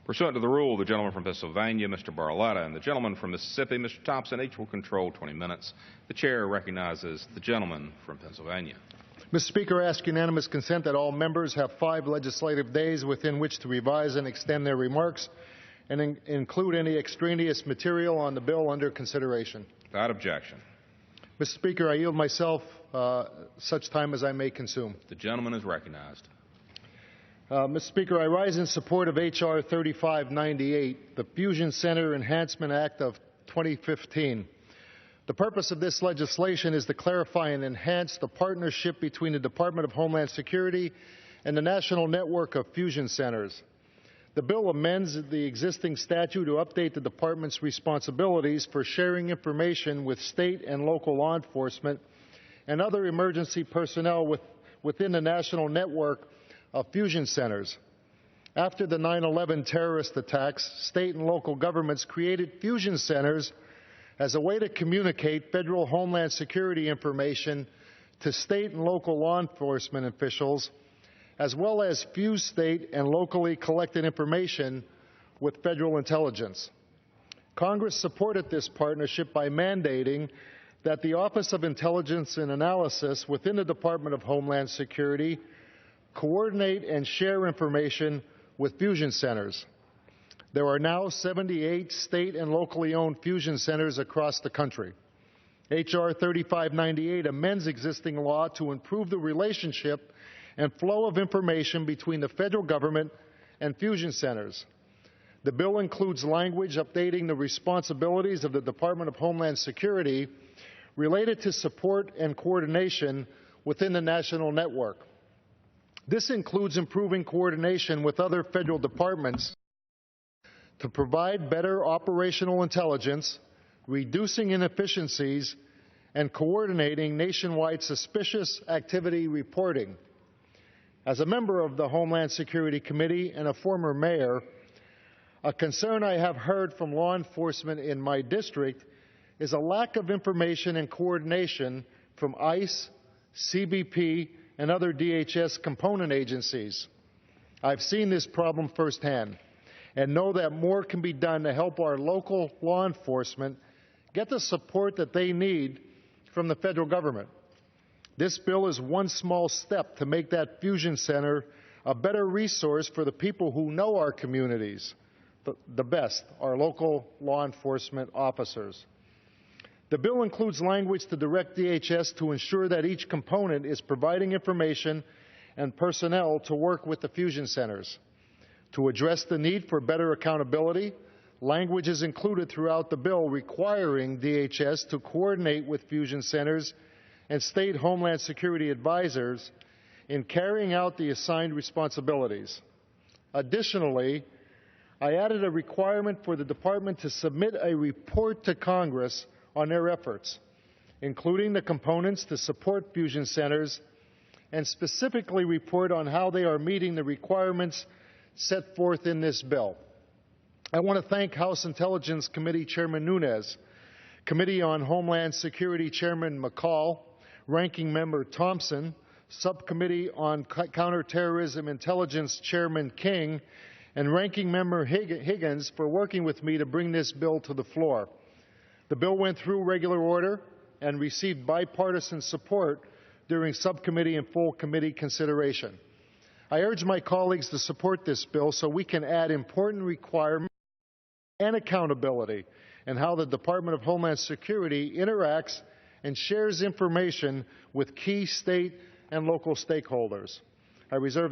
Pursuant to the rule, the gentleman from Pennsylvania, Mr. Barletta, and the gentleman from Mississippi, Mr. Thompson, each will control 20 minutes. The chair recognizes the gentleman from Pennsylvania. Mr. Speaker, I ask unanimous consent that all members have 5 legislative days within which to revise and extend their remarks and include any extraneous material on the bill under consideration. Without objection. Mr. Speaker, I yield myself such time as I may consume. The gentleman is recognized. Mr. Speaker, I rise in support of H.R. 3598, the Fusion Center Enhancement Act of 2015. The purpose of this legislation is to clarify and enhance the partnership between the Department of Homeland Security and the National Network of Fusion Centers. The bill amends the existing statute to update the department's responsibilities for sharing information with state and local law enforcement and other emergency personnel within the National Network of Fusion Centers. After the 9/11 terrorist attacks, state and local governments created fusion centers as a way to communicate federal Homeland Security information to state and local law enforcement officials, as well as fuse state and locally collected information with federal intelligence. Congress supported this partnership by mandating that the Office of Intelligence and Analysis within the Department of Homeland Security coordinate and share information with fusion centers. There are now 78 state and locally owned fusion centers across the country. H.R. 3598 amends existing law to improve the relationship and flow of information between the federal government and fusion centers. The bill includes language updating the responsibilities of the Department of Homeland Security related to support and coordination within the national network. This includes improving coordination with other federal departments to provide better operational intelligence, reducing inefficiencies, and coordinating nationwide suspicious activity reporting. As a member of the Homeland Security Committee and a former mayor, a concern I have heard from law enforcement in my district is a lack of information and coordination from ICE, CBP, and other DHS component agencies. I've seen this problem firsthand and know that more can be done to help our local law enforcement get the support that they need from the federal government. This bill is one small step to make that fusion center a better resource for the people who know our communities the best, our local law enforcement officers. The bill includes language to direct DHS to ensure that each component is providing information and personnel to work with the fusion centers. To address the need for better accountability, language is included throughout the bill requiring DHS to coordinate with fusion centers and state Homeland Security advisors in carrying out the assigned responsibilities. Additionally, I added a requirement for the department to submit a report to Congress on their efforts, including the components to support fusion centers, and specifically report on how they are meeting the requirements set forth in this bill. I want to thank House Intelligence Committee Chairman Nunes, Committee on Homeland Security Chairman McCall, Ranking Member Thompson, Subcommittee on Counterterrorism Intelligence Chairman King, and Ranking Member Higgins for working with me to bring this bill to the floor. The bill went through regular order and received bipartisan support during subcommittee and full committee consideration. I urge my colleagues to support this bill so we can add important requirements and accountability in how the Department of Homeland Security interacts and shares information with key state and local stakeholders. I reserve